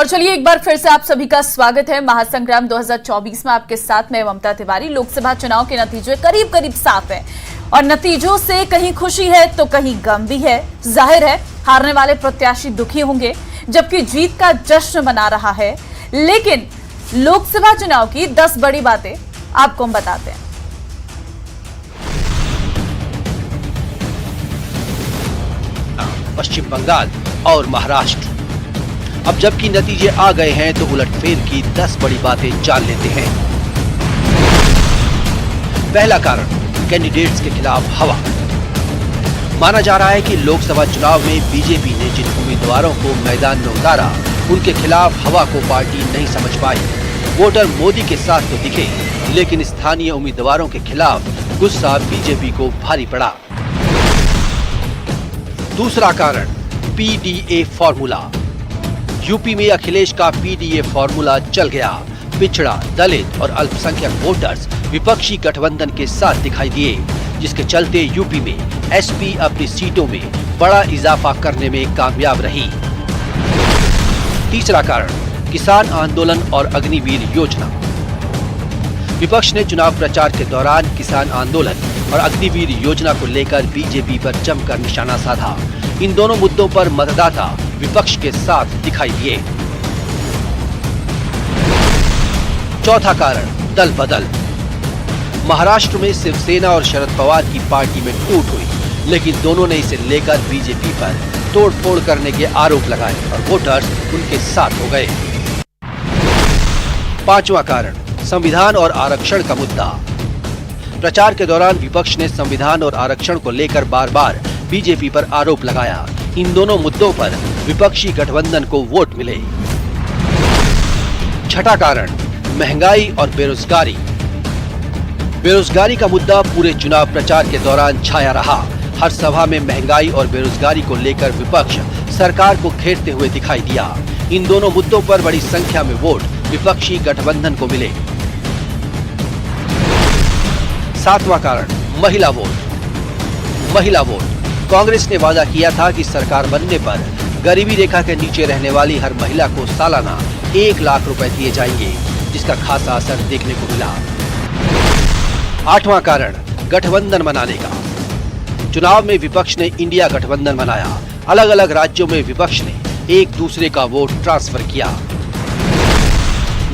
और चलिए एक बार फिर से आप सभी का स्वागत है। महासंग्राम 2024 में आपके साथ मैं ममता तिवारी। लोकसभा चुनाव के नतीजे करीब करीब साफ है और नतीजों से कहीं खुशी है तो कहीं गम भी है। जाहिर है हारने वाले प्रत्याशी दुखी होंगे जबकि जीत का जश्न मना रहा है। लेकिन लोकसभा चुनाव की 10 बड़ी बातें आपको हम बताते हैं। पश्चिम बंगाल और महाराष्ट्र। अब जबकि नतीजे आ गए हैं तो उलटफेर की 10 बड़ी बातें जान लेते हैं। पहला कारण, कैंडिडेट्स के खिलाफ हवा। माना जा रहा है कि लोकसभा चुनाव में बीजेपी ने जिन उम्मीदवारों को मैदान में उतारा उनके खिलाफ हवा को पार्टी नहीं समझ पाई। वोटर मोदी के साथ तो दिखे लेकिन स्थानीय उम्मीदवारों के खिलाफ गुस्सा बीजेपी को भारी पड़ा। दूसरा कारण, पीडीए फॉर्मूला। यूपी में अखिलेश का पीडीए फॉर्मूला चल गया। पिछड़ा, दलित और अल्पसंख्यक वोटर्स विपक्षी गठबंधन के साथ दिखाई दिए, जिसके चलते यूपी में एसपी अपनी सीटों में बड़ा इजाफा करने में कामयाब रही। तीसरा कारण, किसान आंदोलन और अग्निवीर योजना। विपक्ष ने चुनाव प्रचार के दौरान किसान आंदोलन और अग्निवीर योजना को लेकर बीजेपी पर जमकर निशाना साधा। इन दोनों मुद्दों पर मतदाता विपक्ष के साथ दिखाई दिए। चौथा कारण, दल बदल। महाराष्ट्र में शिवसेना और शरद पवार की पार्टी में टूट हुई, लेकिन दोनों ने इसे लेकर बीजेपी पर तोड़फोड़ करने के आरोप लगाए और वोटर्स उनके साथ हो गए। पांचवा कारण, संविधान और आरक्षण का मुद्दा। प्रचार के दौरान विपक्ष ने संविधान और आरक्षण को लेकर बार बार बीजेपी पर आरोप लगाया। इन दोनों मुद्दों पर विपक्षी गठबंधन को वोट मिले। छठा कारण, महंगाई और बेरोजगारी। बेरोजगारी का मुद्दा पूरे चुनाव प्रचार के दौरान छाया रहा। हर सभा में महंगाई और बेरोजगारी को लेकर विपक्ष सरकार को घेरते हुए दिखाई दिया। इन दोनों मुद्दों पर बड़ी संख्या में वोट विपक्षी गठबंधन को मिले। सातवां कारण, महिला वोट। महिला वोट। कांग्रेस ने वादा किया था कि सरकार बनने पर गरीबी रेखा के नीचे रहने वाली हर महिला को सालाना 1 लाख रुपए दिए जाएंगे, जिसका खासा असर देखने को मिला। आठवां कारण, गठबंधन बनाने का। चुनाव में विपक्ष ने इंडिया गठबंधन बनाया। अलग अलग राज्यों में विपक्ष ने एक दूसरे का वोट ट्रांसफर किया।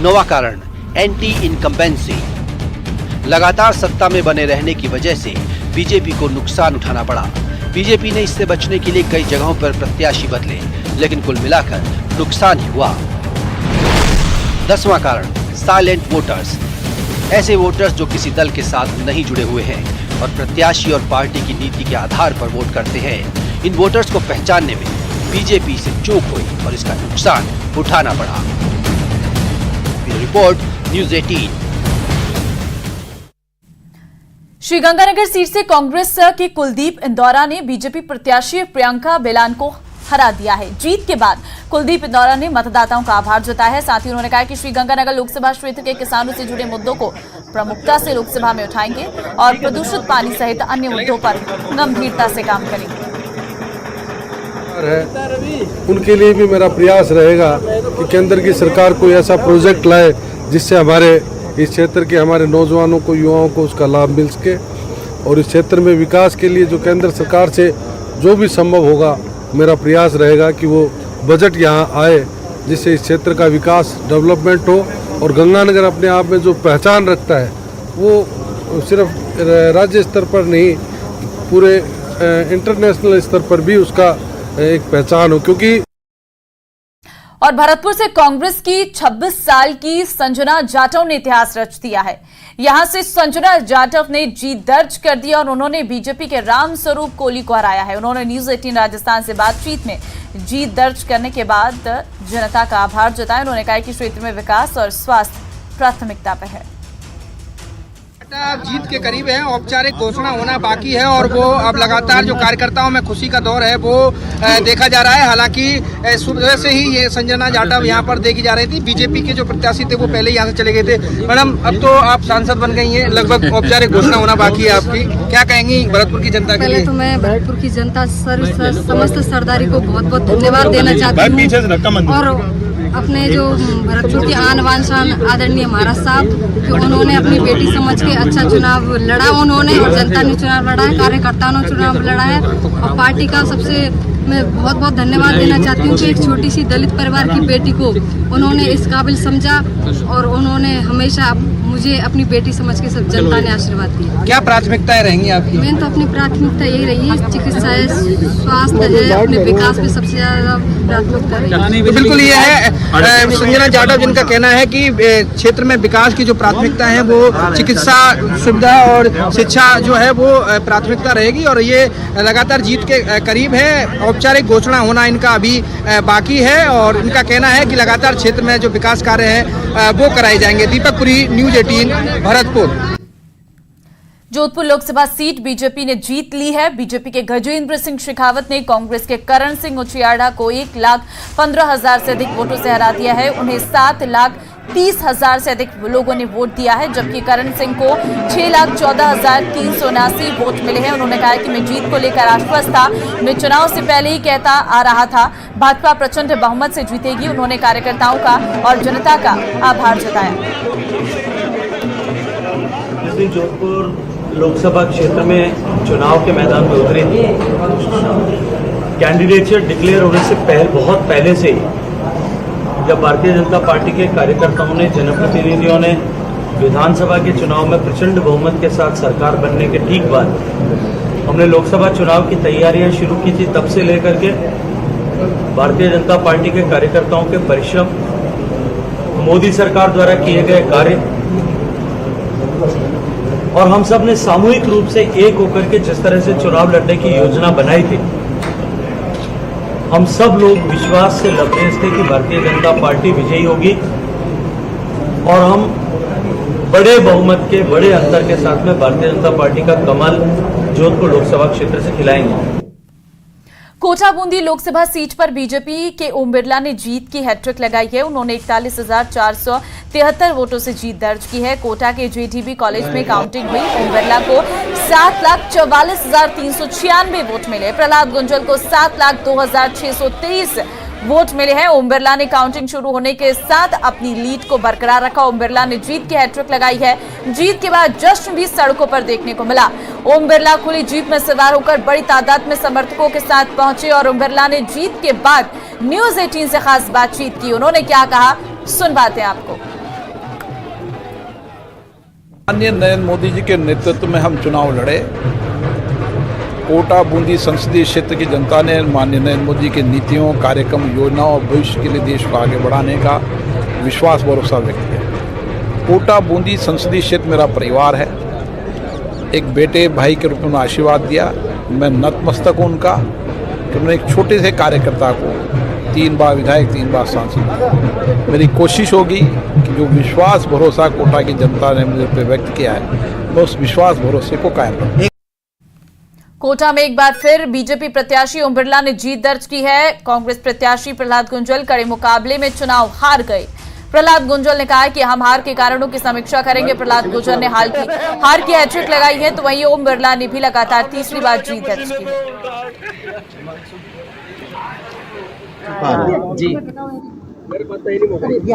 नौवां कारण, एंटी इनकम्बेंसी। लगातार सत्ता में बने रहने की वजह से बीजेपी को नुकसान उठाना पड़ा। बीजेपी ने इससे बचने के लिए कई जगहों पर प्रत्याशी बदले, लेकिन कुल मिलाकर नुकसान ही हुआ। 10वां कारण, साइलेंट वोटर्स। ऐसे वोटर्स जो किसी दल के साथ नहीं जुड़े हुए हैं और प्रत्याशी और पार्टी की नीति के आधार पर वोट करते हैं। इन वोटर्स को पहचानने में बीजेपी से चूक हुई और इसका नुकसान उठाना पड़ा। Report, news 18। श्रीगंगानगर सीट से कांग्रेस के कुलदीप इंदौरा ने बीजेपी प्रत्याशी प्रियंका बेलान को हरा दिया है। जीत के बाद कुलदीप इंदौरा ने मतदाताओं का आभार जताया है। साथ ही उन्होंने कहा कि श्रीगंगानगर लोकसभा क्षेत्र के किसानों से जुड़े मुद्दों को प्रमुखता से लोकसभा में उठाएंगे और प्रदूषित पानी सहित अन्य मुद्दों पर गंभीरता से काम करेंगे। उनके लिए भी मेरा प्रयास रहेगा कि केंद्र की सरकार कोई ऐसा प्रोजेक्ट लाए जिससे हमारे इस क्षेत्र के हमारे नौजवानों को, युवाओं को उसका लाभ मिल सके और इस क्षेत्र में विकास के लिए जो केंद्र सरकार से जो भी संभव होगा, मेरा प्रयास रहेगा कि वो बजट यहाँ आए जिससे इस क्षेत्र का विकास, डेवलपमेंट हो। और गंगानगर अपने आप में जो पहचान रखता है वो सिर्फ राज्य स्तर पर नहीं, पूरे इंटरनेशनल स्तर पर भी उसका एक पहचान हो। क्योंकि और भरतपुर से कांग्रेस की 26 साल की संजना जाटव ने इतिहास रच दिया है। यहां से संजना जाटव ने जीत दर्ज कर दी और उन्होंने बीजेपी के राम स्वरूप कोहली को हराया है। उन्होंने न्यूज़ 18 राजस्थान से बातचीत में जीत दर्ज करने के बाद जनता का आभार जताया। उन्होंने कहा कि क्षेत्र में विकास और स्वास्थ्य प्राथमिकता पर है। जीत के करीब है, औपचारिक घोषणा होना बाकी है और वो अब लगातार जो कार्यकर्ताओं में खुशी का दौर है वो देखा जा रहा है। हालांकि सुबह से ही ये संजना जाटव यहाँ पर देखी जा रही थी। बीजेपी के जो प्रत्याशी थे वो पहले यहाँ से चले गए थे। मैडम, अब तो आप सांसद बन गई हैं, लगभग औपचारिक घोषणा होना बाकी है आपकी, क्या कहेंगी भरतपुर की जनता के लिए? पहले तो मैं भरतपुर की जनता समस्त सरदारी को बहुत बहुत धन्यवाद देना चाहती हूँ और अपने जो भरतपुर के आन बान शान आदरणीय महाराज साहब कि उन्होंने अपनी बेटी समझ के अच्छा चुनाव लड़ा उन्होंने, और जनता ने चुनाव लड़ा है, कार्यकर्ताओं ने चुनाव लड़ा है। और पार्टी का सबसे मैं बहुत बहुत धन्यवाद देना चाहती हूँ कि एक छोटी सी दलित परिवार की बेटी को उन्होंने इस काबिल समझा और उन्होंने हमेशा मुझे अपनी बेटी समझ के सब जनता ने आशीर्वाद दिया। क्या प्राथमिकताएं रहेंगी आपकी? मेन तो अपनी प्राथमिकता यही रही है, चिकित्सा है, स्वास्थ्य है, अपने विकास में सबसे ज्यादा प्राथमिकता रही। तो बिल्कुल ये है संजना जाटव जिनका कहना है कि क्षेत्र में विकास की जो प्राथमिकता है वो चिकित्सा सुविधा और शिक्षा जो है वो प्राथमिकता रहेगी, और ये लगातार जीत के करीब है। औपचारिक घोषणा होना इनका अभी बाकी है, और इनका कहना है कि लगातार क्षेत्र में जो विकास कार्य है वो कराए जाएंगे। Deepak Puri, news 18 Bharatpur. Jodhpur Lok Sabha seat BJP ने जीत ली है। बीजेपी के गजेंद्र सिंह शेखावत ने कांग्रेस के करण सिंह उचियाड़ा को 1,15,000 से अधिक वोटों से हरा दिया है। उन्हें 7,30,000 से अधिक लोगों ने वोट दिया है, जबकि करण सिंह को 6,14,379 वोट मिले हैं। उन्होंने कहा कि मैं जीत को लेकर आश्वस्त था, मैं चुनाव से पहले ही कहता आ रहा था भाजपा प्रचंड बहुमत से जीतेगी। उन्होंने कार्यकर्ताओं का और जनता का आभार जताया। जोधपुर लोकसभा क्षेत्र में चुनाव के मैदान में उतरे थे, कैंडिडेटशिप डिक्लेयर होने से बहुत पहले से जब भारतीय जनता पार्टी के कार्यकर्ताओं ने, जनप्रतिनिधियों ने विधानसभा के चुनाव में प्रचंड बहुमत के साथ सरकार बनने के ठीक बाद हमने लोकसभा चुनाव की तैयारियां शुरू की थी, तब से लेकर के भारतीय जनता पार्टी के कार्यकर्ताओं के परिश्रम, मोदी सरकार द्वारा किए गए कार्य, और हम सब ने सामूहिक रूप से एक होकर के जिस तरह से चुनाव लड़ने की योजना बनाई थी, हम सब लोग विश्वास से लबरेज थे कि भारतीय जनता पार्टी विजयी होगी और हम बड़े बहुमत के, बड़े अंतर के साथ में भारतीय जनता पार्टी का कमल जोधपुर लोकसभा क्षेत्र से खिलाएंगे। कोटा बूंदी लोकसभा सीट पर बीजेपी के ओम बिरला ने जीत की हैट्रिक लगाई है। उन्होंने 41,473 वोटों से जीत दर्ज की है। कोटा के जेडीबी कॉलेज में काउंटिंग हुई। ओम बिरला को 7,44,396 वोट मिले। प्रहलाद गुंजल को 7,02,623 वोट मिले हैं। ओम बिरला ने काउंटिंग शुरू होने के साथ अपनी लीड को बरकरार रखा। ओम बिरला ने जीत की हैट्रिक लगाई है। जीत के बाद जश्न भी सड़कों पर देखने को मिला। ओम बिरला खुली जीप में सवार होकर बड़ी तादाद में समर्थकों के साथ पहुंचे और ओम बिरला ने जीत के बाद न्यूज 18 से खास बातचीत की। उन्होंने क्या कहा, सुनवाते हैं आपको। माननीय नरेंद्र मोदी जी के नेतृत्व में हम चुनाव लड़े। कोटा बूंदी संसदीय क्षेत्र की जनता ने माननीय नरेंद्र मोदी की नीतियों, कार्यक्रम, योजनाओं और भविष्य के लिए देश को आगे बढ़ाने का विश्वास भरोसा व्यक्त किया। कोटा बूंदी संसदीय क्षेत्र मेरा परिवार है। एक बेटे भाई के रूप में आशीर्वाद दिया। मैं नतमस्तक हूं उनका कि उन्होंने एक छोटे से कार्यकर्ता को 3 बार विधायक, 3 बार सांसद। मेरी कोशिश होगी कि जो विश्वास भरोसा कोटा की जनता ने मुझे पे व्यक्त किया है, मैं उस विश्वास भरोसे को कायम रखूं। कोटा में एक बार फिर बीजेपी प्रत्याशी ओम बिरला ने जीत दर्ज की है। कांग्रेस प्रत्याशी प्रहलाद गुंजल कड़े मुकाबले में चुनाव हार गए। प्रहलाद गुंजल ने कहा कि हम हार के कारणों की समीक्षा करेंगे। प्रहलाद गुंजल ने हार की हैट्रिक लगाई है, तो वहीं ओम बिरला ने भी लगातार तीसरी बार जीत दर्ज की है।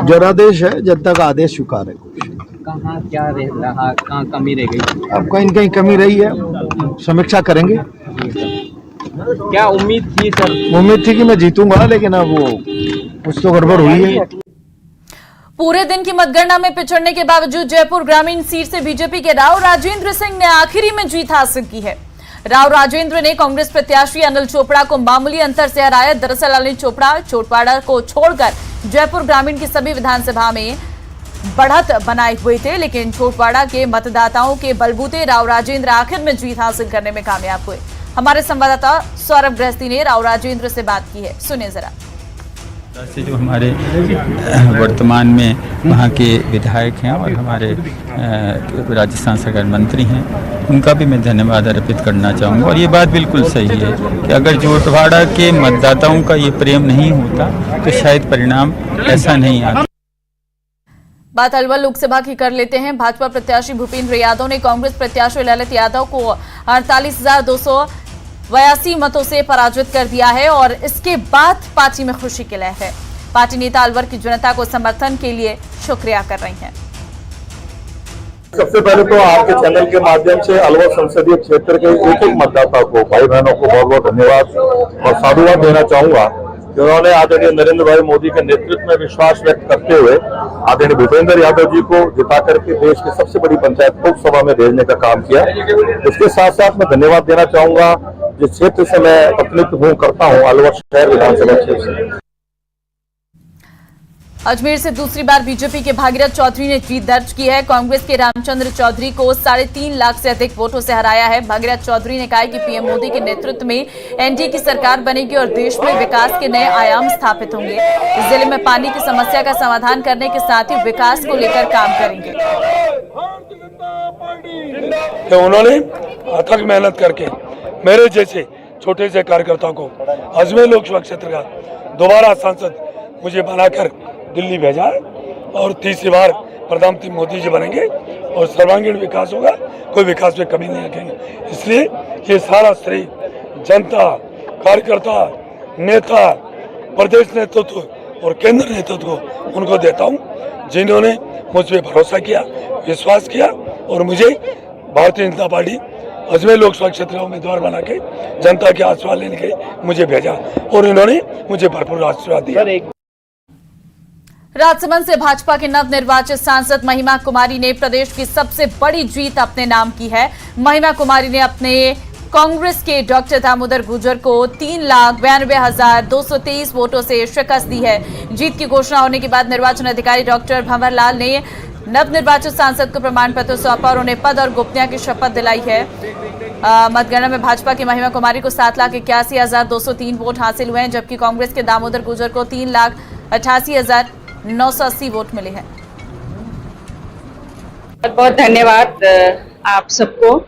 जनादेश है, जनता का आदेश स्वीकार है। कहाँ क्या रहा, कहाँ कमी रह गई? अब कहीं कहीं कमी रही है, समीक्षा करेंगे। क्या उम्मीद थी सर? उम्मीद थी कि मैं जीतूंगा, लेकिन अब वो कुछ तो गड़बड़ हुई है। पूरे दिन की मतगणना में पिछड़ने के बावजूद जयपुर ग्रामीण सीट से बीजेपी के राव राजेंद्र सिंह ने आखिरी में जीत हासिल की है। राव राजेंद्र ने कांग्रेस प्रत्याशी अनिल चोपड़ा को मामूली अंतर से हराया। दरअसल अनिल चोपड़ा चोटपाड़ा को छोड़कर जयपुर ग्रामीण की सभी विधानसभा में बढ़त बनाए हुए थे, लेकिन चोटपाड़ा के मतदाताओं के बलबूते राव राजेंद्र आखिर में जीत हासिल करने में कामयाब हुए। हमारे संवाददाता सौरभ गृहस्थी ने राव राजेंद्र से बात की है, सुनिए जरा। से जो हमारे वर्तमान में वहाँ के विधायक हैं और हमारे राज्य सांसद मंत्री हैं, उनका भी मैं धन्यवाद अर्पित करना चाहूँगा। और ये बात बिल्कुल सही है कि अगर जोटवाड़ा के मतदाताओं का ये प्रेम नहीं होता तो शायद परिणाम ऐसा नहीं आता। बात अलवर लोकसभा की कर लेते हैं। भाजपा प्रत्याशी भूपेंद्र यादव ने कांग्रेस प्रत्याशी ललित यादव को 48,282 मतों से पराजित कर दिया है और इसके बाद पार्टी में खुशी की लहर है। पार्टी नेता अलवर की जनता को समर्थन के लिए शुक्रिया कर रही हैं। सबसे पहले तो आपके चैनल के माध्यम से अलवर संसदीय क्षेत्र के एक एक मतदाता को, भाई बहनों को बहुत बहुत धन्यवाद और साधुवाद देना चाहूंगा कि उन्होंने आदरणीय नरेंद्र भाई मोदी के नेतृत्व में विश्वास व्यक्त करते हुए आदरणीय भूपेंद्र यादव जी को जिता करके देश की सबसे बड़ी पंचायत लोकसभा में भेजने का काम किया। इसके साथ साथ मैं धन्यवाद देना चाहूंगा जिस क्षेत्र से मैं प्रतिनिधित्व करता हूँ, अलवर शहर विधानसभा क्षेत्र से। अजमेर से दूसरी बार बीजेपी के भागीरथ चौधरी ने जीत दर्ज की है। कांग्रेस के रामचंद्र चौधरी को 3.5 लाख से अधिक वोटों से हराया है। भागीरथ चौधरी ने कहा कि पीएम मोदी के नेतृत्व में एनडीए की सरकार बनेगी और देश में विकास के नए आयाम स्थापित होंगे। इस जिले में पानी की समस्या का समाधान करने के साथ ही विकास को लेकर काम करेंगे। तो उन्होंने अथक मेहनत करके मेरे जैसे छोटे से कार्यकर्ताओं को अजमेर लोकसभा क्षेत्र का दोबारा सांसद मुझे बनाकर दिल्ली भेजा और तीसरी बार प्रधानमंत्री मोदी जी बनेंगे और सर्वांगीण विकास होगा, कोई विकास में कमी नहीं रखेंगे। इसलिए ये सारा श्रेय जनता, कार्यकर्ता, नेता, प्रदेश नेतृत्व और केंद्र नेतृत्व को उनको देता हूँ जिन्होंने मुझ पर भरोसा किया, विश्वास किया और मुझे भारतीय जनता पार्टी अजमेर लोकसभा क्षेत्र का उम्मीदवार बना के जनता के आशीर्वाद लेने के मुझे भेजा और इन्होंने मुझे भरपूर आशीर्वाद दिया। राजसमंद से भाजपा के नवनिर्वाचित सांसद महिमा कुमारी ने प्रदेश की सबसे बड़ी जीत अपने नाम की है। महिमा कुमारी ने अपने कांग्रेस के डॉक्टर दामोदर गुर्जर को 3,92,223 वोटों से शिकस्त दी है। जीत की घोषणा होने के बाद निर्वाचन अधिकारी डॉक्टर भंवरलाल ने नवनिर्वाचित सांसद को प्रमाण पत्र सौंपा और उन्हें पद और गोपनीयता की शपथ दिलाई है। मतगणना में भाजपा की महिमा कुमारी को 7,81,203 वोट हासिल हुए हैं, जबकि कांग्रेस के दामोदर गुर्जर को 3,88,980 वोट मिले हैं। बहुत बहुत धन्यवाद आप सबको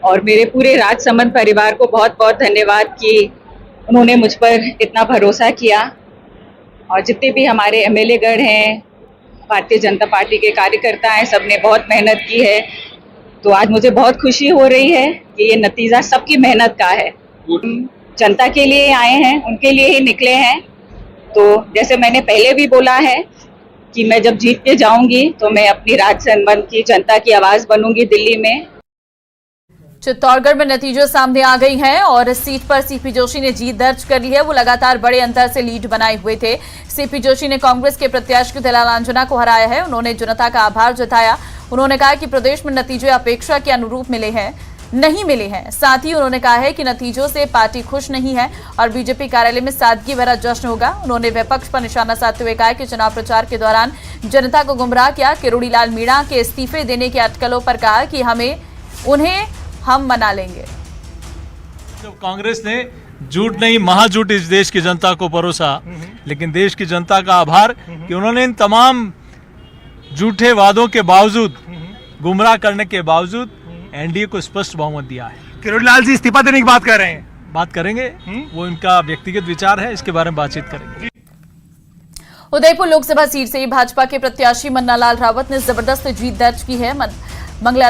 और मेरे पूरे राजसमंद परिवार को बहुत बहुत धन्यवाद कि उन्होंने मुझ पर इतना भरोसा किया और जितने भी हमारे एमएलए गण हैं, भारतीय जनता पार्टी के कार्यकर्ता हैं, सबने बहुत मेहनत की है। तो आज मुझे बहुत खुशी हो रही है कि ये नतीजा सबकी मेहनत का है। जनता के लिए आए हैं, उनके लिए ही निकले हैं। तो जैसे मैंने पहले भी बोला है कि मैं जब जीत के जाऊंगी तो मैं अपनी राजसमंद की जनता की आवाज बनूंगी दिल्ली में। चित्तौड़गढ़ में नतीजे सामने आ गई हैं और इस सीट पर सीपी जोशी ने जीत दर्ज कर ली है। वो लगातार बड़े अंतर से लीड बनाए हुए थे। सीपी जोशी ने कांग्रेस के प्रत्याशी दलालांजना को हराया है। उन्होंने जनता का आभार जताया। उन्होंने कहा कि प्रदेश में नतीजे अपेक्षा के अनुरूप नहीं मिले हैं। साथ ही उन्होंने कहा है कि नतीजों से पार्टी खुश नहीं है और बीजेपी कार्यालय में सादगी भरा जश्न होगा। उन्होंने विपक्ष पर निशाना साधते हुए कहा कि चुनाव प्रचार के दौरान जनता को गुमराह किया। किरोड़ीलाल मीणा के इस्तीफे देने के अटकलों पर कहा कि उन्हें हम मना लेंगे। जब कांग्रेस ने झूठ नहीं महाझूठ इस देश की जनता को परोसा, लेकिन देश की जनता का आभार कि उन्होंने इन तमाम झूठे वादों के बावजूद, गुमराह करने के बावजूद एनडीए को स्पष्ट बहुमत दिया है। किरोड़ीलाल जी इस्तीफा देने की बात कर रहे हैं। बात करेंगे, वो इनका व्यक्तिगत विचार है, इसके बारे में बातचीत करेंगे। उदयपुर लोकसभा सीट से भाजपा के प्रत्याशी मन्नालाल रावत ने जबरदस्त जीत दर्ज की है। मंगला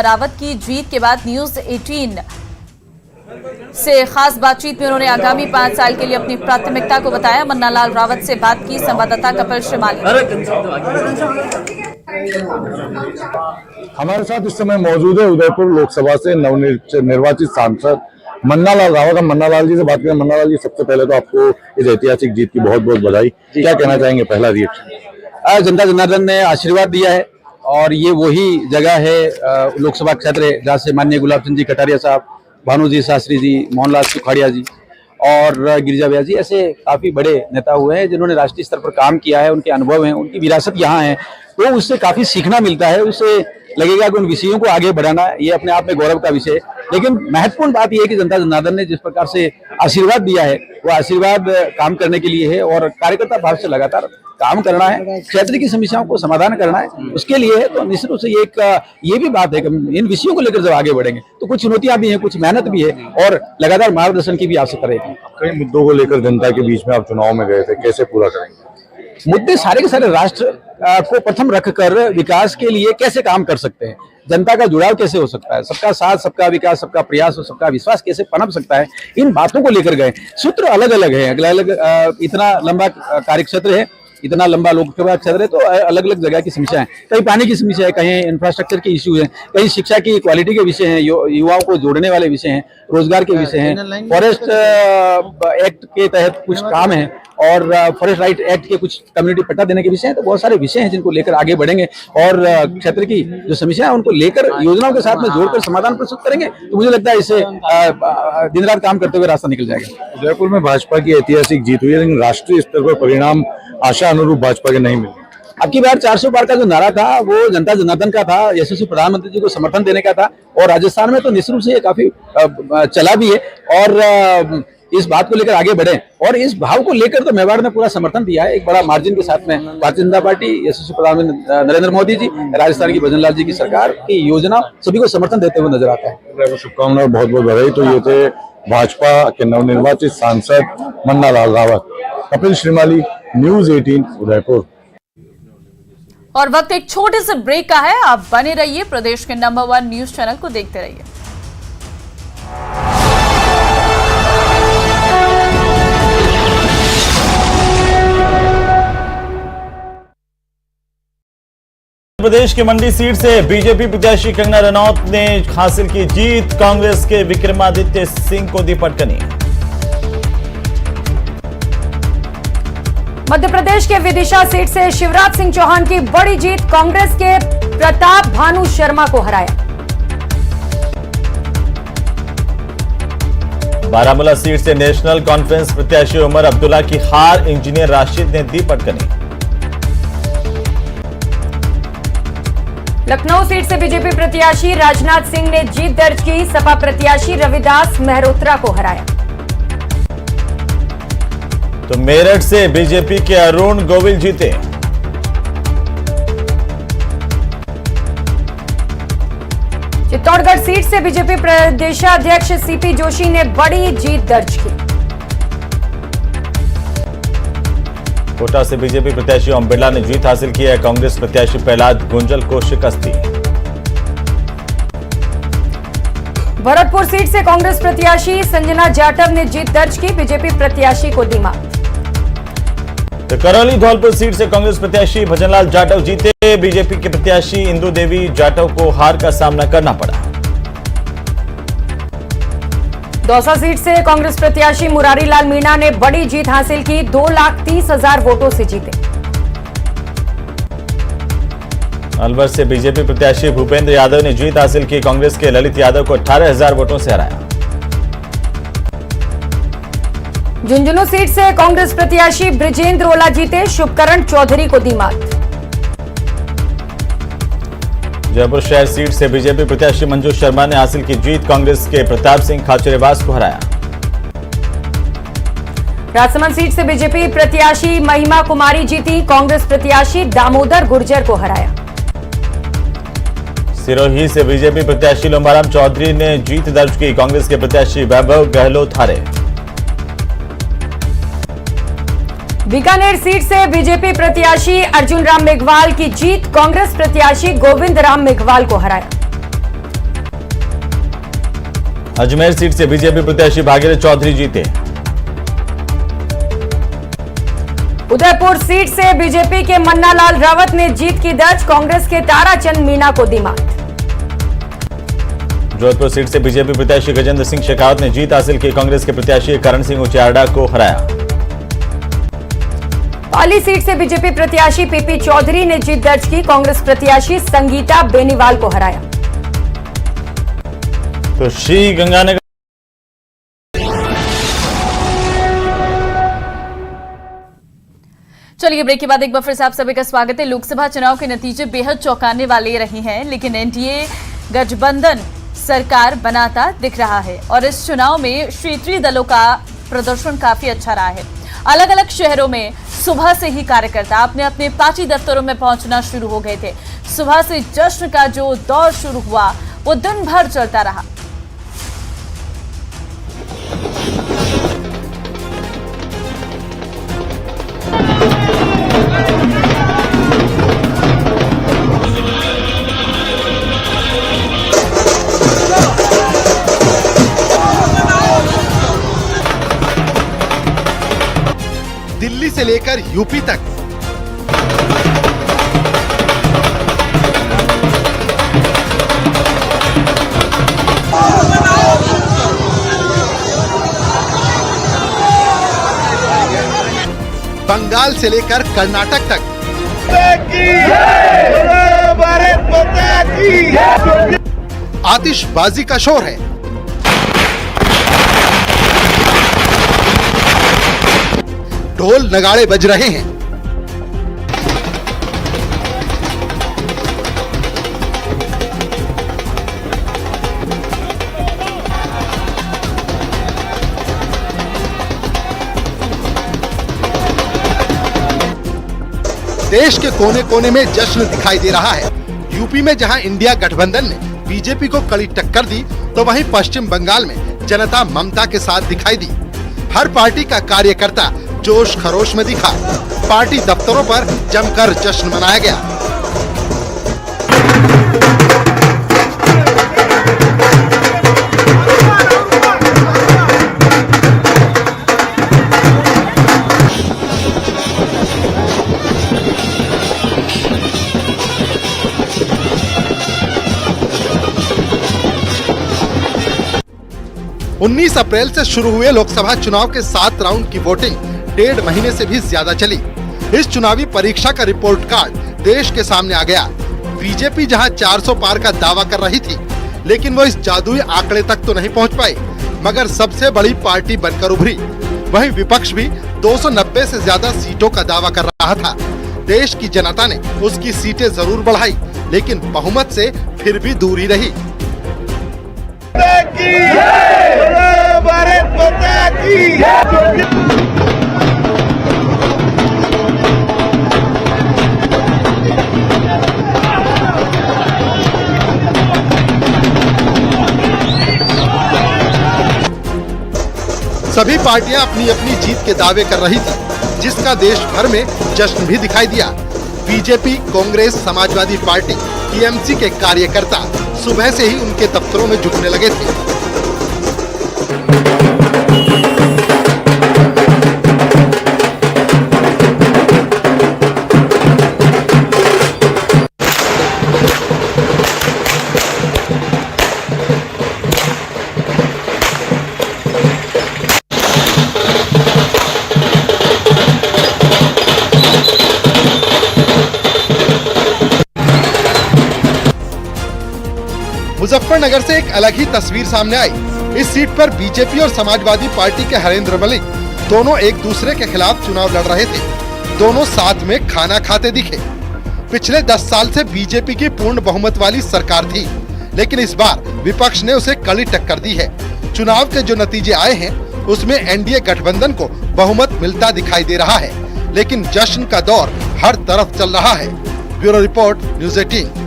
रावत की जीत के बाद न्यूज 18 से खास बातचीत में उन्होंने आगामी 5 साल के लिए अपनी प्राथमिकता को बताया। मन्नालाल रावत से बात की संवाददाता कपिल श्रीमाली। हमारे साथ इस समय मौजूद है उदयपुर लोकसभा से नवनिर्वाचित सांसद मन्नालाल रावत। हम मन्नालाल जी से बात करें। मन्नालाल जी, सबसे पहले तो आपको इस ऐतिहासिक जीत की बहुत बहुत बधाई। क्या कहना चाहेंगे, पहला रिएक्शन? जनता जनार्दन ने आशीर्वाद दिया है और ये वही जगह है लोकसभा क्षेत्र जहाँ से माननीय गुलाब चंद जी कटारिया साहब, भानुजी शास्त्री जी, मोहनलाल सुखाड़िया जी और गिरिजा व्यास जी, ऐसे काफी बड़े नेता हुए हैं जिन्होंने राष्ट्रीय स्तर पर काम किया है। उनके अनुभव हैं, उनकी विरासत यहाँ है, तो उससे काफी सीखना मिलता है। उससे लगेगा कि उन विषयों को आगे बढ़ाना ये अपने आप में गौरव का विषय है। लेकिन महत्वपूर्ण बात यह है कि जनता जनार्दन ने जिस प्रकार से आशीर्वाद दिया है, वो आशीर्वाद काम करने के लिए है और कार्यकर्ता भाव से लगातार काम करना है, क्षेत्र की समस्याओं को समाधान करना है, उसके लिए है। तो निश्चित रूप से ये भी बात है कि इन विषयों को लेकर जब आगे बढ़ेंगे तो कुछ चुनौतियां भी हैं, कुछ मेहनत भी है और लगातार मार्गदर्शन की भी आवश्यकता रहेगी। कई मुद्दों को लेकर जनता के बीच में आप चुनाव में गए थे, कैसे पूरा करेंगे? मुद्दे सारे के सारे राष्ट्र को प्रथम रखकर विकास के लिए कैसे काम कर सकते हैं, जनता का जुड़ाव कैसे हो सकता है, सबका साथ, सबका विकास, सबका प्रयास और सबका विश्वास कैसे पनप सकता है, इन बातों को लेकर गए। सूत्र अलग अलग है, अलग अलग इतना लंबा कार्यक्षेत्र है, इतना लंबा लोकसभा क्षेत्र है, तो अलग अलग जगह की समस्या है। कहीं पानी की समस्या है, कहीं इंफ्रास्ट्रक्चर की इश्यू है, कहीं शिक्षा की क्वालिटी के विषय हैं, युवाओं को जोड़ने वाले विषय हैं, रोजगार के विषय हैं, फॉरेस्ट एक्ट के तहत कुछ काम है और फॉरेस्ट राइट एक्ट के कुछ कम्युनिटी पट्टा देने के विषय हैं। तो बहुत सारे विषय हैं जिनको लेकर आगे बढ़ेंगे और क्षेत्र की जो समस्या है उनको लेकर योजनाओं के साथ में जोड़कर समाधान प्रस्तुत करेंगे। तो मुझे लगता है इससे दिन रात काम करते हुए रास्ता निकल जाएगा। उदयपुर में भाजपा की ऐतिहासिक जीत हुई है, लेकिन राष्ट्रीय स्तर पर परिणाम आशा अनुरूप भाजपा के नहीं मिले। अब की बार 400 पार का जो नारा था वो जनता जनार्दन का था, यशस्वी प्रधानमंत्री जी को समर्थन देने का था और राजस्थान में तो निश्चित रूप से ये काफी चला भी है और इस बात को लेकर आगे बढ़े और इस भाव को लेकर तो मेवाड़ ने पूरा समर्थन दिया है एक बड़ा मार्जिन के साथ में। भारतीय जनता पार्टी, यशस्वी प्रधानमंत्री नरेंद्र मोदी जी, राजस्थान की भजनलाल जी की सरकार की योजना सभी को समर्थन देते हुए नजर आता है। शुभकामनाएं, बहुत बहुत बधाई। तो ये थे भाजपा के नवनिर्वाचित सांसद मन्ना लाल रावत। कपिल श्रीमाली, न्यूज 18 उदयपुर। और वक्त एक छोटे से ब्रेक का है, आप बने रहिए, प्रदेश के नंबर 1 न्यूज चैनल को देखते रहिए। प्रदेश के मंडी सीट से बीजेपी प्रत्याशी कंगना रनौत ने हासिल की जीत, कांग्रेस के विक्रमादित्य सिंह को दी पटकनी। मध्य प्रदेश के विदिशा सीट से शिवराज सिंह चौहान की बड़ी जीत, कांग्रेस के प्रताप भानु शर्मा को हराया। बारामूला सीट से नेशनल कॉन्फ्रेंस प्रत्याशी उमर अब्दुल्ला की हार, इंजीनियर राशिद ने दी पटकनी। लखनऊ सीट से बीजेपी प्रत्याशी राजनाथ सिंह ने जीत दर्ज की, सपा प्रत्याशी रविदास मेहरोत्रा को हराया। तो मेरठ से बीजेपी के अरुण गोविल जीते। चित्तौड़गढ़ सीट से बीजेपी प्रदेशाध्यक्ष सीपी जोशी ने बड़ी जीत दर्ज की। कोटा से बीजेपी प्रत्याशी ओम बिरला ने जीत हासिल की है, कांग्रेस प्रत्याशी प्रहलाद गुंजल को शिकस्त दी। भरतपुर सीट से कांग्रेस प्रत्याशी संजना जाटव ने जीत दर्ज की, बीजेपी प्रत्याशी को दी मात। तो करौली धौलपुर सीट से कांग्रेस प्रत्याशी भजनलाल जाटव जीते, बीजेपी के प्रत्याशी इंदु देवी जाटव को हार का सामना करना पड़ा। दौसा सीट से कांग्रेस प्रत्याशी मुरारी लाल मीणा ने बड़ी जीत हासिल की, 2,30,000 वोटों से जीते। अलवर से बीजेपी प्रत्याशी भूपेंद्र यादव ने जीत हासिल की, कांग्रेस के ललित यादव को 18,000 वोटों से हराया। झुंझुनू सीट से कांग्रेस प्रत्याशी ब्रिजेंद्र ओला जीते, शुभकरण चौधरी को दी मात। जयपुर शहर सीट से बीजेपी प्रत्याशी मंजू शर्मा ने हासिल की जीत, कांग्रेस के प्रताप सिंह खाचरेवास को हराया। राजसमंद सीट से बीजेपी प्रत्याशी महिमा कुमारी जीती, कांग्रेस प्रत्याशी दामोदर गुर्जर को हराया। सिरोही से बीजेपी प्रत्याशी लोमाराम चौधरी ने जीत दर्ज की, कांग्रेस के प्रत्याशी वैभव गहलोत हारे। बीकानेर सीट से बीजेपी प्रत्याशी अर्जुन राम मेघवाल की जीत, कांग्रेस प्रत्याशी गोविंद राम मेघवाल को हराया। अजमेर सीट से बीजेपी प्रत्याशी भागीरथ चौधरी जीते। उदयपुर सीट से बीजेपी के मन्ना लाल रावत ने जीत की दर्ज, कांग्रेस के ताराचंद मीणा को दी मात। जोधपुर सीट से बीजेपी प्रत्याशी गजेंद्र सिंह शेखावत ने जीत हासिल की, कांग्रेस के प्रत्याशी करण सिंह उचियारडा को हराया। पाली सीट से बीजेपी प्रत्याशी पीपी चौधरी ने जीत दर्ज की, कांग्रेस प्रत्याशी संगीता बेनीवाल को हराया। तो श्री गंगानगर चलिए ब्रेक के बाद एक बार फिर से आप सभी का स्वागत है। लोकसभा चुनाव के नतीजे बेहद चौंकाने वाले रहे हैं, लेकिन एनडीए गठबंधन सरकार बनाता दिख रहा है और इस चुनाव में क्षेत्रीय दलों का प्रदर्शन काफी अच्छा रहा है। अलग अलग शहरों में सुबह से ही कार्यकर्ता अपने अपने पार्टी दफ्तरों में पहुंचना शुरू हो गए थे। सुबह से जश्न का जो दौर शुरू हुआ वो दिन भर चलता रहा। से लेकर यूपी तक। बंगाल से लेकर कर्नाटक तक। आतिशबाजी का शोर है। ढोल नगाड़े बज रहे हैं। देश के कोने कोने में जश्न दिखाई दे रहा है। यूपी में जहां इंडिया गठबंधन ने बीजेपी को कड़ी टक्कर दी, तो वहीं पश्चिम बंगाल में जनता ममता के साथ दिखाई दी। हर पार्टी का कार्यकर्ता जोश खरोश में दिखा। पार्टी दफ्तरों पर जमकर जश्न मनाया गया। उन्नीस अप्रैल से शुरू हुए लोकसभा चुनाव के 7 राउंड की वोटिंग 1.5 महीने से भी ज्यादा चली। इस चुनावी परीक्षा का रिपोर्ट कार्ड देश के सामने आ गया। बीजेपी जहां 400 पार का दावा कर रही थी, लेकिन वो इस जादुई आंकड़े तक तो नहीं पहुंच पाई, मगर सबसे बड़ी पार्टी बनकर उभरी। वहीं विपक्ष भी 290 से ज्यादा सीटों का दावा कर रहा था। देश की जनता ने उसकी सीटें जरूर बढ़ाई, लेकिन बहुमत से फिर भी दूर ही रही। भारत माता की। सभी पार्टियां अपनी अपनी जीत के दावे कर रही थी, जिसका देश भर में जश्न भी दिखाई दिया। BJP, Congress, Samajwadi party, TMC के कार्यकर्ता सुबह से ही उनके दफ्तरों में जुटने लगे थे। मुजफ्फरनगर से एक अलग ही तस्वीर सामने आई। इस सीट पर बीजेपी और समाजवादी पार्टी के हरेंद्र मलिक दोनों एक दूसरे के खिलाफ चुनाव लड़ रहे थे। दोनों साथ में खाना खाते दिखे। पिछले 10 साल से बीजेपी की पूर्ण बहुमत वाली सरकार थी, लेकिन इस बार विपक्ष ने उसे कड़ी टक्कर दी है। चुनाव के जो नतीजे आए हैं, उसमें एनडीए गठबंधन को बहुमत मिलता दिखाई दे रहा है, लेकिन जश्न का दौर हर तरफ चल रहा है। Bureau report, news 18।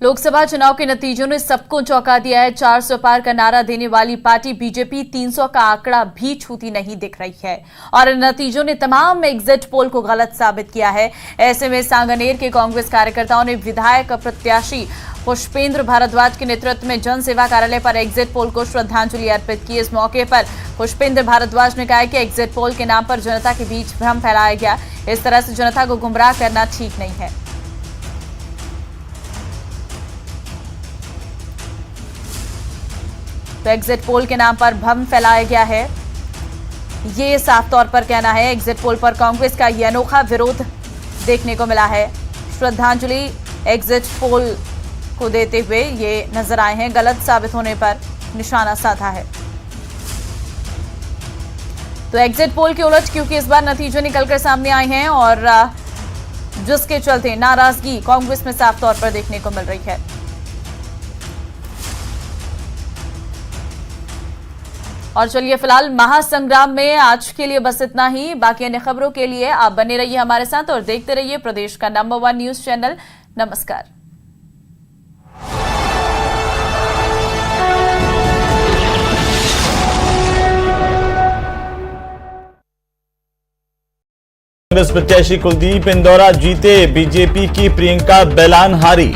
लोकसभा चुनाव के नतीजों ने सबको चौंका दिया है। 400 पार का नारा देने वाली पार्टी बीजेपी 300 का आंकड़ा भी छूती नहीं दिख रही है, और नतीजों ने तमाम एग्जिट पोल को गलत साबित किया है। ऐसे में सांगानेर के कांग्रेस कार्यकर्ताओं ने विधायक प्रत्याशी पुष्पेंद्र भारद्वाज के नेतृत्व में जन सेवा कार्यालय पर एग्जिट पोल को श्रद्धांजलि अर्पित की। इस मौके पर पुष्पेंद्र भारद्वाज ने कहा कि एग्जिट पोल के नाम पर जनता के बीच भ्रम फैलाया गया। इस तरह से जनता को गुमराह करना ठीक नहीं है। तो एग्जिट पोल के नाम पर भ्रम फैलाया गया है, ये साफ तौर पर कहना है। एग्जिट पोल पर कांग्रेस का यह अनोखा विरोध देखने को मिला है। श्रद्धांजलि एग्जिट पोल को देते हुए ये नजर आए हैं, गलत साबित होने पर निशाना साधा है। तो एग्जिट पोल के उलट क्योंकि इस बार नतीजे निकलकर सामने आए हैं, और जिसके चलते नाराजगी कांग्रेस में साफ तौर पर देखने को मिल रही है। और चलिए फिलहाल महासंग्राम में आज के लिए बस इतना ही। बाकी अन्य खबरों के लिए आप बने रहिए हमारे साथ और देखते रहिए प्रदेश का नंबर 1 न्यूज चैनल। नमस्कार। कांग्रेस प्रत्याशी कुलदीप इंदौरा जीते, बीजेपी की प्रियंका बेलान हारी।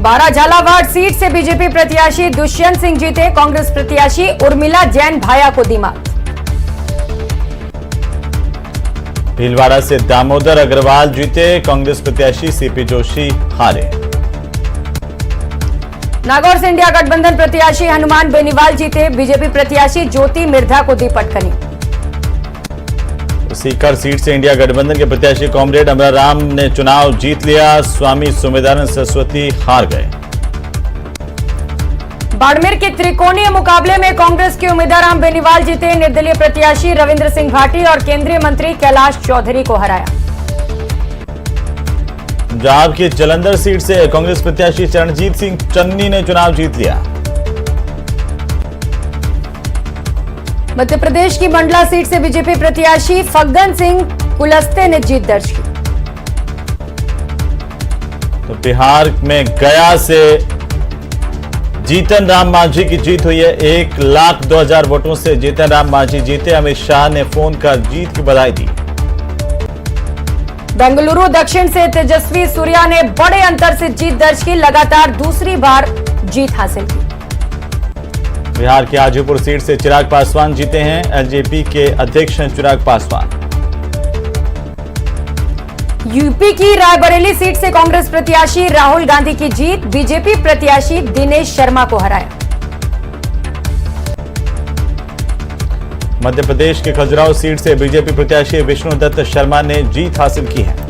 बारा झालावाड़ सीट से बीजेपी प्रत्याशी दुष्यंत सिंह जीते, कांग्रेस प्रत्याशी उर्मिला जैन भाया को दी मात। भीलवाड़ा से दामोदर अग्रवाल जीते, कांग्रेस प्रत्याशी सीपी जोशी हारे। नागौर से इंडिया गठबंधन प्रत्याशी हनुमान बेनीवाल जीते, बीजेपी प्रत्याशी ज्योति मिर्धा को दी पटकनी। सीकर सीट से इंडिया गठबंधन के प्रत्याशी कॉमरेड अमराराम ने चुनाव जीत लिया, स्वामी सुमेधानंद सरस्वती हार गए। बाड़मेर के त्रिकोणीय मुकाबले में कांग्रेस के उम्मीदवार बेनीवाल जीते, निर्दलीय प्रत्याशी रविंद्र सिंह भाटी और केंद्रीय मंत्री कैलाश चौधरी को हराया। पंजाब की जलंधर सीट से कांग्रेस प्रत्याशी चरणजीत सिंह चन्नी ने चुनाव जीत लिया। मध्य प्रदेश की मंडला सीट से बीजेपी प्रत्याशी फग्गन सिंह कुलस्ते ने जीत दर्ज की। तो बिहार में गया से जीतन राम मांझी की जीत हुई है। 1,02,000 वोटों से जीतन राम मांझी जीते। अमित शाह ने फोन कर जीत की बधाई दी। बेंगलुरु दक्षिण से तेजस्वी सूर्या ने बड़े अंतर से जीत दर्ज की, लगातार दूसरी बार जीत हासिल की। बिहार के हाजीपुर सीट से चिराग पासवान जीते हैं, एलजेपी के अध्यक्ष हैं चिराग पासवान। यूपी की रायबरेली सीट से कांग्रेस प्रत्याशी राहुल गांधी की जीत, बीजेपी प्रत्याशी दिनेश शर्मा को हराया। मध्य प्रदेश के खजुराहो सीट से बीजेपी प्रत्याशी विष्णुदत्त शर्मा ने जीत हासिल की है।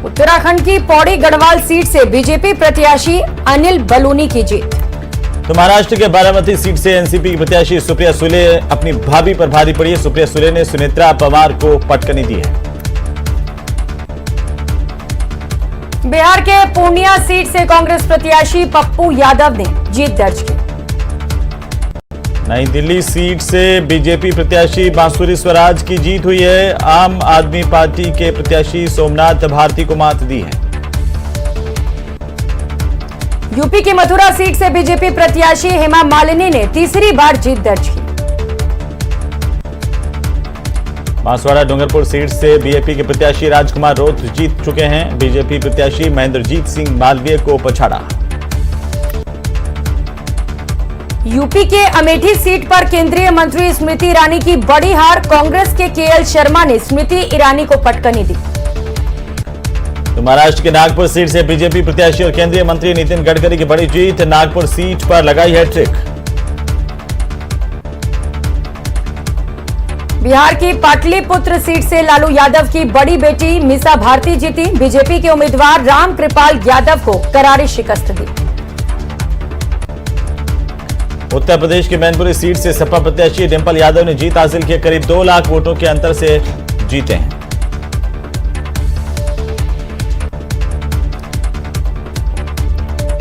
उत्तराखंड की पौड़ी गढ़वाल सीट से बीजेपी प्रत्याशी अनिल बलूनी की जीत। तो महाराष्ट्र के बारामती सीट से एनसीपी की प्रत्याशी सुप्रिया सुले अपनी भाभी पर भारी पड़ी है। सुप्रिया सुले ने सुनेत्रा पवार को पटकनी दी है। बिहार के पूर्णिया सीट से कांग्रेस प्रत्याशी पप्पू यादव ने जीत दर्ज की। नई दिल्ली सीट से बीजेपी प्रत्याशी बांसुरी स्वराज की जीत हुई है। आम आदमी पार्टी के प्रत्याशी सोमनाथ भारती को मात दी है। यूपी की मथुरा सीट से बीजेपी प्रत्याशी हेमा मालिनी ने तीसरी बार जीत दर्ज की। बांसवाड़ा डूंगरपुर सीट से बीजेपी के प्रत्याशी राजकुमार रोत जीत चुके हैं। बीजेपी प्रत्याशी महेंद्रजीत सिंह मालवीय को पछाड़ा। यूपी के अमेठी सीट पर केंद्रीय मंत्री स्मृति ईरानी की बड़ी हार, कांग्रेस के केएल शर्मा ने स्मृति ईरानी को पटकनी दी। तो महाराष्ट्र के नागपुर सीट से बीजेपी प्रत्याशी और केंद्रीय मंत्री नितिन गडकरी की बड़ी जीत, नागपुर सीट पर लगाई हैट्रिक। बिहार की पाटलिपुत्र सीट से लालू यादव की बड़ी बेटी मीसा भारती जीती, बीजेपी के उम्मीदवार राम कृपाल यादव को करारी शिकस्त दी। उत्तर प्रदेश की मैनपुरी सीट से सपा प्रत्याशी डिंपल यादव ने जीत हासिल की, करीब 2 लाख वोटों के अंतर से जीते हैं।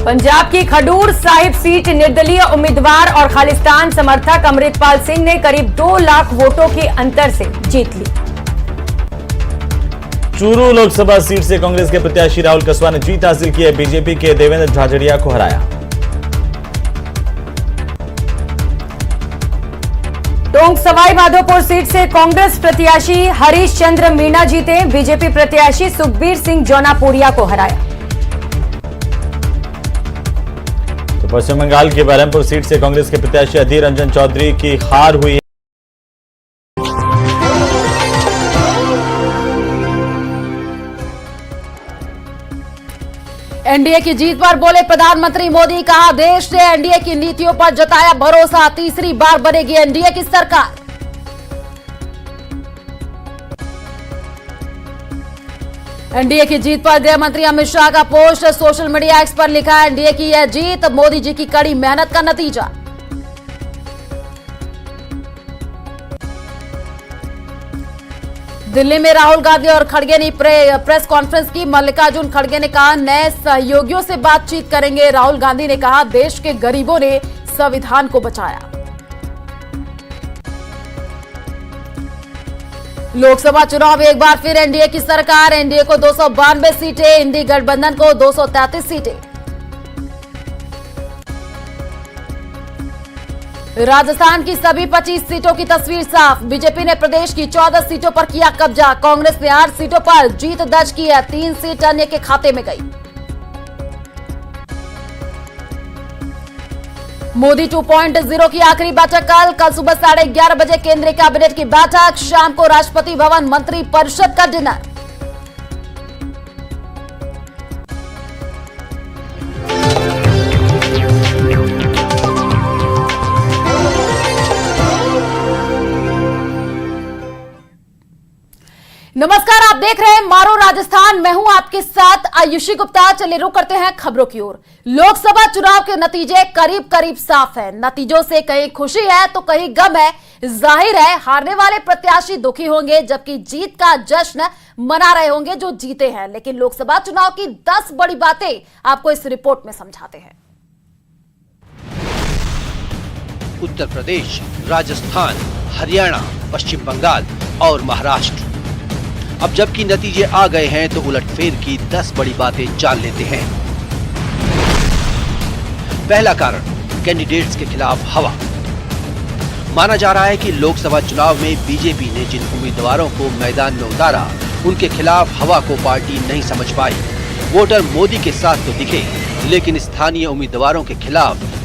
पंजाब की खडूर साहिब सीट निर्दलीय उम्मीदवार और खालिस्तान समर्थक अमृतपाल सिंह ने करीब 2 लाख वोटों के अंतर से जीत ली। चूरू लोकसभा सीट से कांग्रेस के प्रत्याशी राहुल कसवा ने जीत हासिल की है। बीजेपी के देवेंद्र झाझड़िया को हराया। टोंक सवाई माधोपुर सीट से कांग्रेस प्रत्याशी हरीश चंद्र मीणा जीते, बीजेपी प्रत्याशी सुखबीर सिंह जौनापुरिया को हराया। तो पश्चिम बंगाल की बरहमपुर सीट से कांग्रेस के प्रत्याशी अधीर रंजन चौधरी की हार हुई। एनडीए की जीत पर बोले प्रधानमंत्री मोदी, कहा देश ने एनडीए की नीतियों पर जताया भरोसा, तीसरी बार बनेगी एनडीए की सरकार। एनडीए की जीत पर गृह मंत्री अमित शाह का पोस्ट सोशल मीडिया एक्स पर लिखा, एनडीए की यह जीत मोदी जी की कड़ी मेहनत का नतीजा। दिल्ली में राहुल गांधी और खड़गे ने प्रेस कॉन्फ्रेंस की। मल्लिकार्जुन खड़गे ने कहा नए सहयोगियों से बातचीत करेंगे। राहुल गांधी ने कहा देश के गरीबों ने संविधान को बचाया। लोकसभा चुनाव एक बार फिर एनडीए की सरकार, एनडीए को 292 सीटें, इंडी गठबंधन को 233 सीटें। राजस्थान की सभी 25 सीटों की तस्वीर साफ। बीजेपी ने प्रदेश की 14 सीटों पर किया कब्जा। कांग्रेस ने 8 सीटों पर जीत दर्ज की है। 3 सीट अन्य के खाते में गई। मोदी 2.0 की आखिरी बैठक कल सुबह 11:30 बजे केंद्रीय कैबिनेट की बैठक। शाम को राष्ट्रपति भवन मंत्री परिषद का डिनर। नमस्कार, आप देख रहे हैं मारो राजस्थान। मैं हूं आपके साथ आयुषी गुप्ता। चलिए रुक करते हैं खबरों की ओर। लोकसभा चुनाव के नतीजे करीब करीब साफ है। नतीजों से कहीं खुशी है तो कहीं गम है। जाहिर है हारने वाले प्रत्याशी दुखी होंगे, जबकि जीत का जश्न मना रहे होंगे जो जीते हैं। लेकिन लोकसभा चुनाव की 10 बड़ी बातें आपको इस रिपोर्ट में समझाते हैं। उत्तर प्रदेश, राजस्थान, हरियाणा, पश्चिम बंगाल और महाराष्ट्र। अब जबकि नतीजे आ गए हैं तो उलटफेर की 10 बड़ी बातें जान लेते हैं। पहला कारण, कैंडिडेट्स के खिलाफ हवा। माना जा रहा है कि लोकसभा चुनाव में बीजेपी ने जिन उम्मीदवारों को मैदान में उतारा, उनके खिलाफ हवा को पार्टी नहीं समझ पाई। वोटर मोदी के साथ तो दिखे, लेकिन स्थानीय उम्मीदवारों के खिलाफ